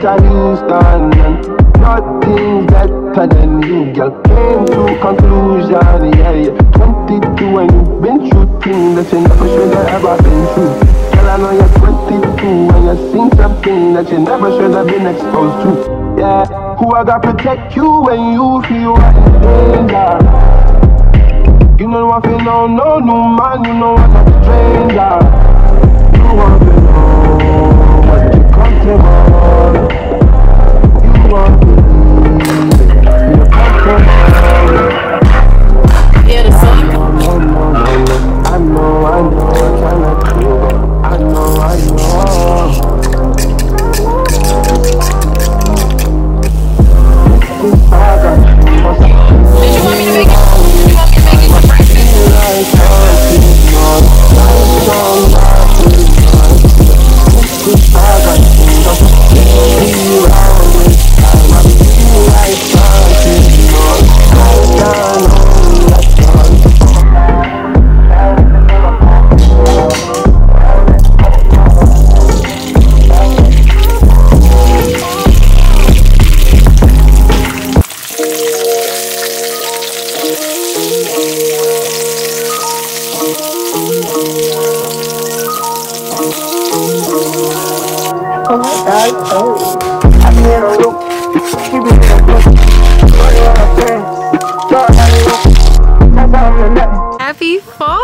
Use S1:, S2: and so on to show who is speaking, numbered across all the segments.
S1: a Houston and nothing's better than you, girl. Came to conclusion, yeah. 22 and you've been through things that you never should have ever been through. Girl, I know you're 22 and you've seen something that you never should have been exposed to. Yeah, who I got protect you when you feel you are in danger. You know what you know, no new man, you know I'm a stranger. You want to know what you come to more. You want to know you come to more.
S2: Yeah, the song.
S1: I know, cannot do. I know.
S2: Did you want me to make it? Happy fall,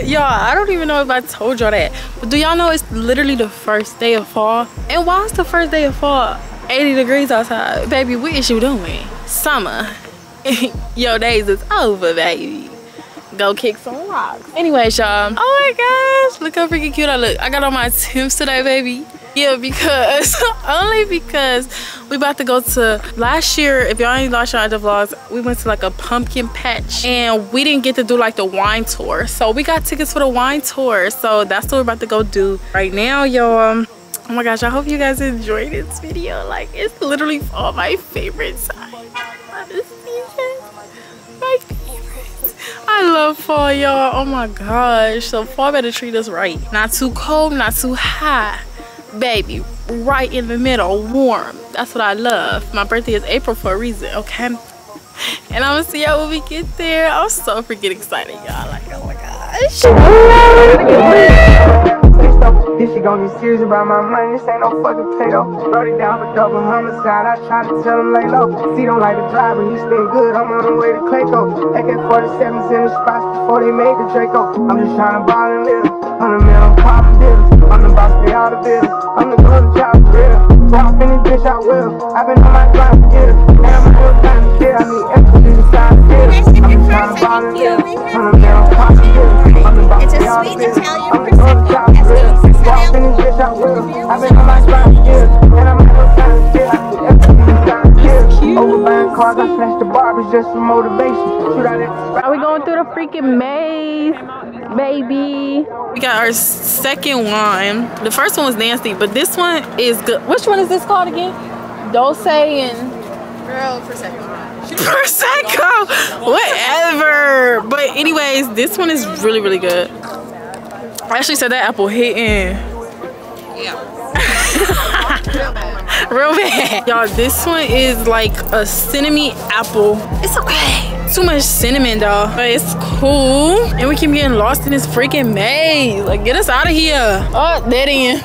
S2: y'all. I don't even know if I told y'all that, but do y'all know it's literally the first day of fall? And why is the first day of fall 80 degrees outside? Baby, what is you doing? Summer. Your days is over, baby. Go kick some rocks. Anyways, y'all. Oh my gosh, look how freaking cute I look. I got on my Timbs today, baby. Yeah, because only because we about to go to, last year, if y'all ain't watched our other vlogs, we went to like a pumpkin patch and we didn't get to do like the wine tour. So we got tickets for the wine tour. So that's what we're about to go do right now, y'all. Oh my gosh, I hope you guys enjoyed this video. Like, it's literally all my favorite time of the season. My favorites. I love fall, y'all. Oh my gosh. So fall better treat us right. Not too cold, not too hot. Baby, right in the middle, warm. That's what I love. My birthday is April for a reason, okay? And I'm gonna see y'all when we get there. I'm so freaking excited, y'all. Like, oh my gosh.
S3: This shit gon' get serious about my money. This ain't no fucking play-doh. Wrote it down for double homicide. I try to tell him lay low. See, don't like the driver, he stay good. I'm on the way to Clayco. AK-47s in the spots before they made the Draco. I'm just trying to ball and live. 100 million pop deals. I'm the boss, pay all the bills. I'm the golden child for real. Walk in this bitch, I will. I've been on my grind for years. And I'm a real time to get. I need extra to decide to get. I'm just trying to ball and live. 100 million pop deals. I'm the boss, pay all the bills. I'm the golden child for real. Walk in this bitch, I will. I've been on my grind for years. And I'm a real time to get. I need extra to decide to get. Over buying cars, I snatched the Barbies just for motivation. Shoot out at the
S2: Are we going through the freaking maze, baby? We got our second wine. The first one was nasty, but this one is good. Which one is this called again? Dulce and...
S4: Girl, Prosecco.
S2: Prosecco! Whatever! But anyways, this one is really, really good. I actually said that apple hitting.
S4: Yeah.
S2: Real bad. Y'all, this one is like a cinnamon apple. It's okay. Too much cinnamon though, but it's cool. And we keep getting lost in this freaking maze. Like, get us out of here. Oh, dead end.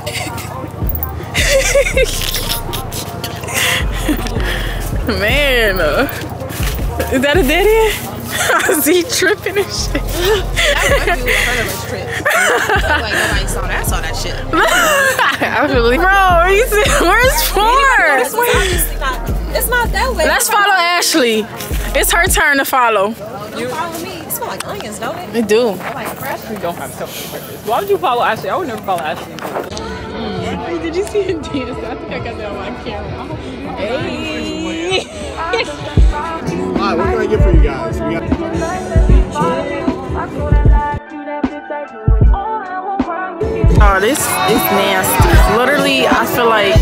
S2: Man, is that a dead end? Is he tripping and shit?
S4: That might be a furtherless trip. Like, nobody saw that. I saw that shit.
S2: Absolutely. Bro, you see, where's Ford?
S4: It's not that way.
S2: Let's follow Ashley. It's her turn to follow.
S4: You follow me. It smells like onions, don't it?
S2: It do.
S4: I like fresh.
S5: We don't have self-service. Why would you follow Ashley? I would never follow Ashley.
S2: Hey, did you see him dance? I think I got that on my camera. Hey.
S6: Alright, what can I get for you guys? We got
S2: oh, this is nasty. Literally, I feel like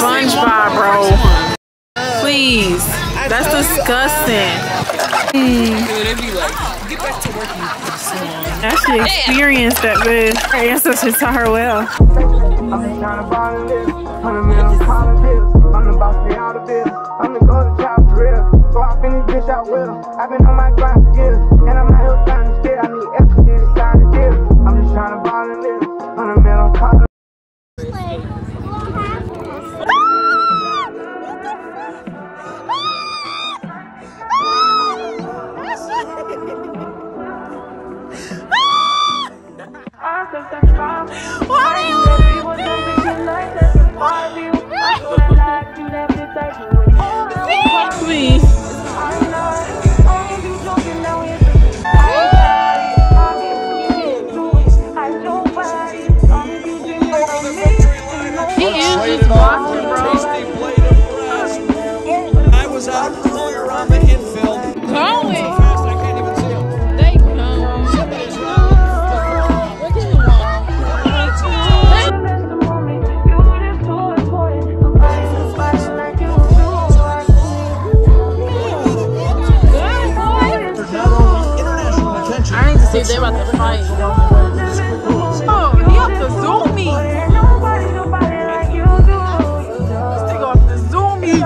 S2: SpongeBob, bro. Please, that's disgusting.
S5: Dude, it'd be like, get back to work.
S2: Actually experienced that, bitch. Her ancestors taught her well.
S3: I'm just trying to ball and live. 100 million collar bills. I'm the boss, pay all the bills. I'm the golden child for real. So I finish bitch out with her. I've been on my grind for years. And I'm out here trying to stay. I need extra to sign the deal. I'm just trying to ball and live. 100 million collar.
S2: Please. He is just watching, bro.
S7: I was out pulling around the infield.
S2: Going.
S7: Fast, I can't even see him.
S2: They come. I need to see they about to fight. Oh, he up to zoom me. This thing off the zoom me. He's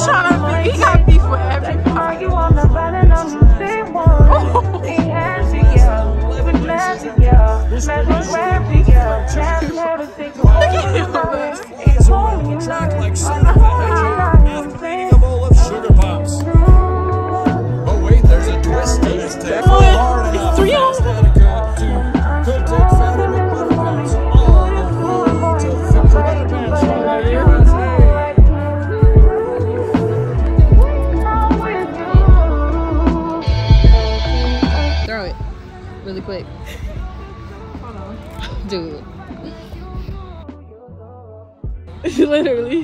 S2: trying to be, he got beef with everybody. Look at him.
S7: Like soda after eating a bowl of sugar pops. Oh wait, there's a twist to this tale. Hard enough.
S2: Three on.
S7: Could take Fatty McButterpants all the way to the Butterpants.
S4: Throw it really quick. Dude.
S2: Literally.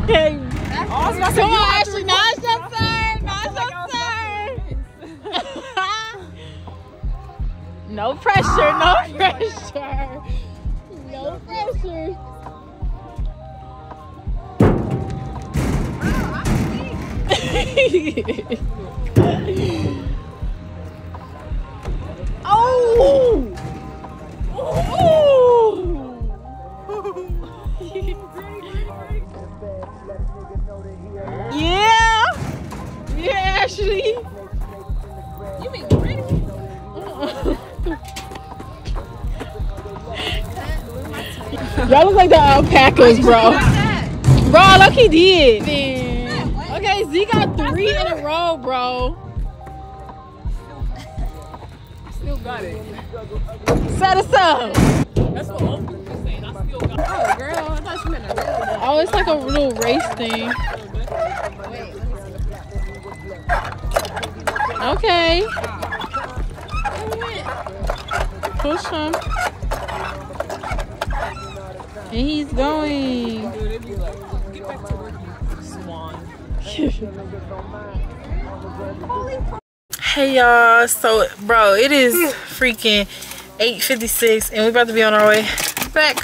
S2: Hey. Come on, Ashley. Now it's your turn. Now it's your turn. No pressure. No pressure. No pressure. Oh! Yeah! Yeah, Ashley!
S4: You mean ready?
S2: Y'all look like the alpacas, bro. Bro, look, he did. Okay, Z got 3 in a row, bro.
S5: Still got it.
S2: Set us up.
S5: That's what Uncle was saying. I still got it.
S4: Oh, girl, I thought you meant a real one.
S2: Oh, it's like a little race thing. Okay. Push him. And he's going.
S5: Dude, it'd be like, get back to work, you swan.
S2: Hey y'all, so bro, it is freaking 8:56 and we're about to be on our way back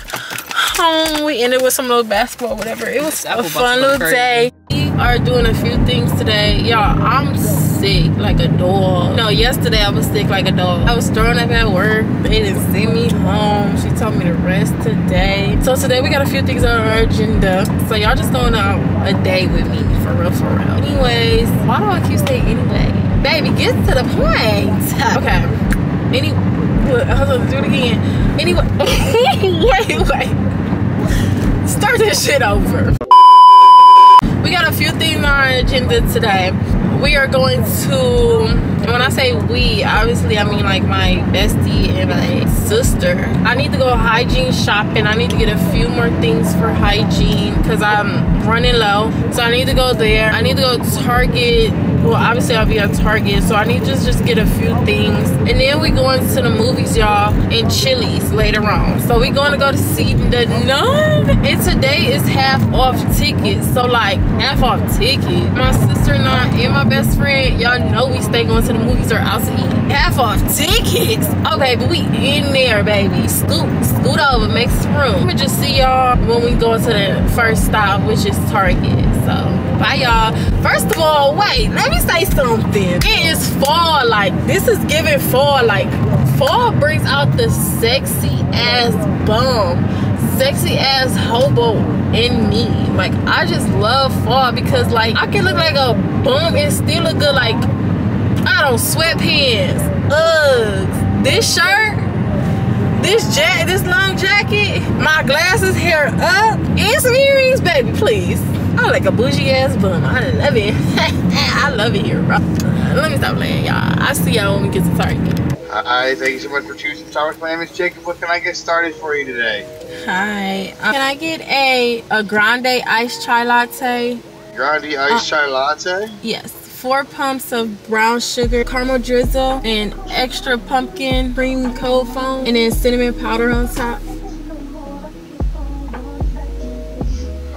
S2: home. We ended with some little basketball, whatever. It was a fun little day. We are doing a few things today. Y'all, I'm sick like a dog. No, yesterday I was sick like a dog. I was throwing up at work. They didn't send me home. She told me to rest today. So today we got a few things on our agenda. So y'all just going on a day with me, for real, for real. Anyways, why do I keep saying anyway? Baby, get to the point. Okay. Hold on, do it again. Anyway, wait. Start this shit over. We got a few things on our agenda today. We are going to, and when I say we, obviously I mean like my bestie and my sister. I need to go hygiene shopping. I need to get a few more things for hygiene because I'm running low. So I need to go there. I need to go to Target. Well, obviously I'll be at Target, so I need to just get a few things. And then we going to the movies, y'all, and Chili's later on. So we going to go to see The Nun. And today it's half off tickets. So like half off ticket. My sister and I and my best friend, y'all know we stay going to the movies or out to eat. Half off tickets. Okay, but we in there, baby. Scoot over, make some room. We'll just see y'all when we go to the first stop, which is Target. So bye y'all. First of all, wait, let me say something. It is fall. Like this is giving fall. Like fall brings out the sexy ass bum, sexy ass hobo in me. Like I just love fall because like I can look like a bum and still look good. Like I don't sweatpants, Uggs, this shirt, this long jacket, my glasses, hair up, and some earrings, baby. Please, I'm like a bougie ass bum. I love it. I love it here, bro. Let me stop playing, y'all. I'll see y'all when we get to Target.
S6: Hi, thank you so much for choosing Towers. My name is Jacob. What can I get started for you today?
S2: Hi. Can I get a grande iced chai latte?
S6: Grande iced chai latte?
S2: Yes. 4 pumps of brown sugar, caramel drizzle, and extra pumpkin cream cold foam, and then cinnamon powder on top.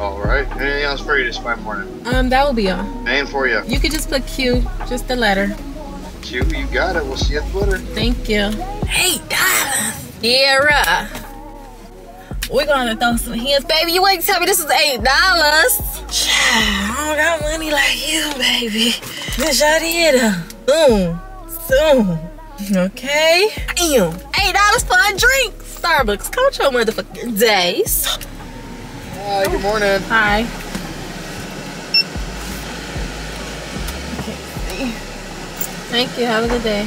S6: All right. Anything else for you this fine morning?
S2: That will be all.
S6: Name for you.
S2: You could just put Q, just the letter.
S6: Q, you got it. We'll see you at the letter.
S2: Thank you. $8. Dearra. We're gonna throw some hands, baby. You ain't tell me this is $8. I don't got money like you, baby. This y'all did. Soon. Okay. Damn. $8 for a drink. Starbucks. Count your motherfucking days.
S6: Hi, good morning.
S2: Hi. Thank you. Have a good day.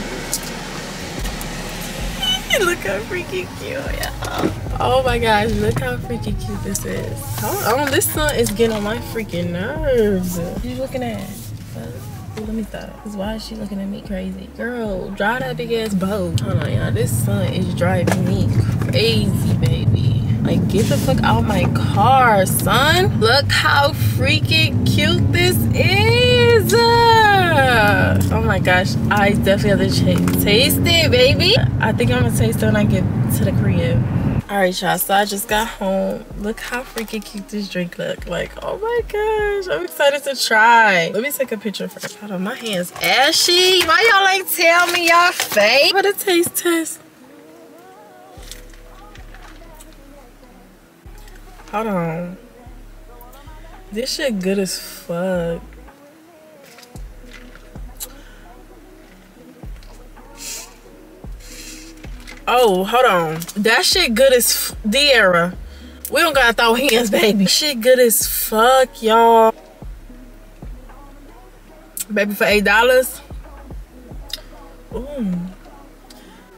S2: Look how freaking cute, y'all. Oh my gosh, look how freaking cute this is. Oh, this sun is getting on my freaking nerves. What you looking at? Let me stop. Cause why is she looking at me crazy? Girl, dry that big ass boat. Hold on, y'all. This sun is driving me crazy, baby. Like, get the fuck out my car, son. Look how freaking cute this is. Oh my gosh, I definitely have to taste it, baby. I think I'm gonna taste it when I get to the crib. All right, y'all, so I just got home. Look how freaking cute this drink look. Like, oh my gosh, I'm excited to try. Let me take a picture first. Hold on, my hand's ashy. Why y'all like tell me y'all fake? What a taste test. Hold on. This shit good as fuck. Oh, hold on. That shit good as Dearra. We don't gotta throw hands, baby. Shit good as fuck, y'all. Baby, for $8. Ooh.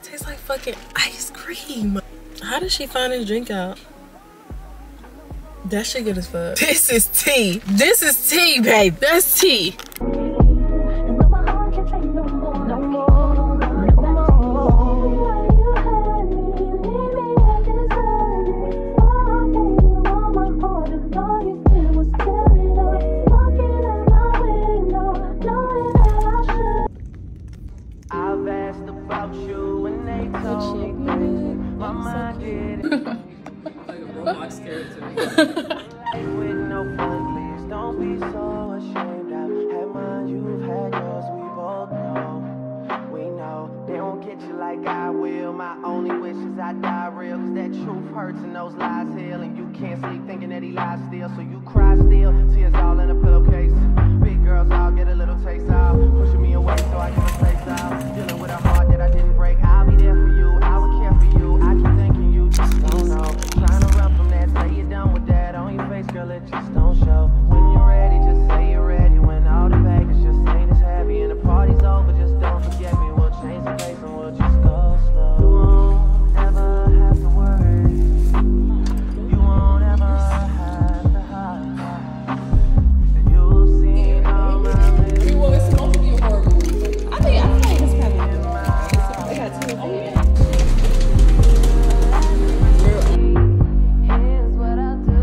S2: Tastes like fucking ice cream. How did she find this drink out? That shit good as fuck. This is tea. This is tea, babe. That's tea.
S3: I've asked about you and they told me my mind did it.
S5: Like a Roblox character.
S3: With no fun, please don't be so ashamed. I've had mine, you've had yours, we both know. We know they won't get you like I will. My only wish is I die real, cause that truth hurts and those lies heal. And you can't sleep thinking that he lies still, so you cry still. Tears all in a pillowcase. Big girls all get a little taste out, pushing me away so I can face out. Dealing with a heart that I didn't break. I'll be there for you, I would care for you. I keep thinking you just don't know. Trying to run from that, say you're done with that. On your face, girl, it just don't show. When you're ready, just say you're ready. When all the baggage just ain't as heavy and the party's over, just don't forget me. We'll change the pace and we'll just go slow. You won't ever have to worry. You won't ever have to hide. You'll see all my
S5: I mean, well, it's supposed to be a horror movie. I feel like it's kind of they got two. Oh yeah.
S3: Here's what I'll do.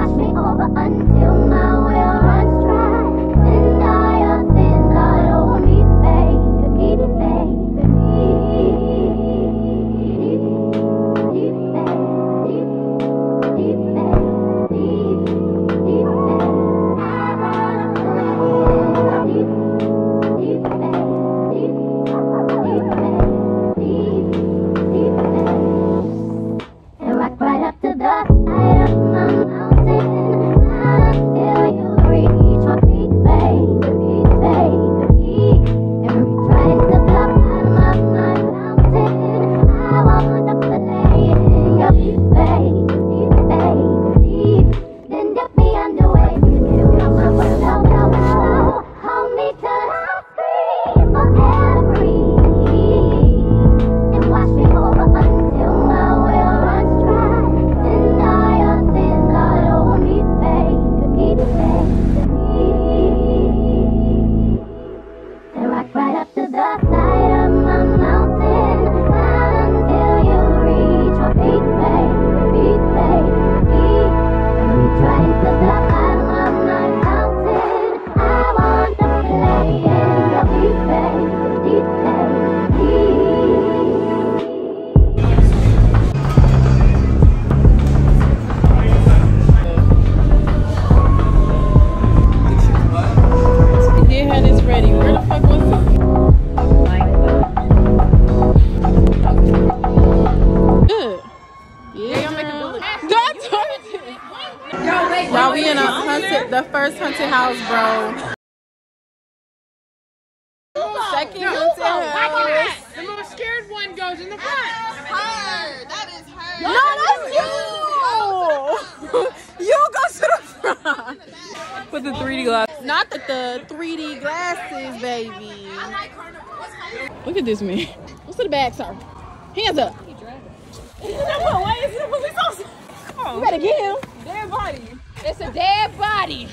S8: wash me over until my well runs dry. Send all your sins all over me, baby, baby,
S2: Y'all, we in the first haunted house, bro. Second haunted house.
S4: The most scared one goes in the front. Her. That is her.
S2: No, that's you. You go to the front. With the 3D glasses. Not the 3D glasses, baby. Look at this man. What's in the bag, sir? Hands up. Why is it a police officer? You better get him. Dead body. It's a dead body.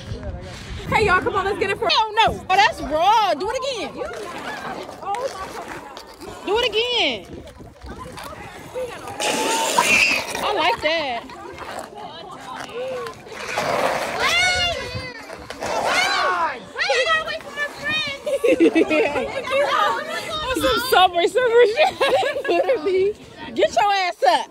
S2: Hey, y'all, come on, let's get it for. Oh, no. Oh, that's raw. Do it again. Do it again. I like that. Some summer shit. Get your ass up.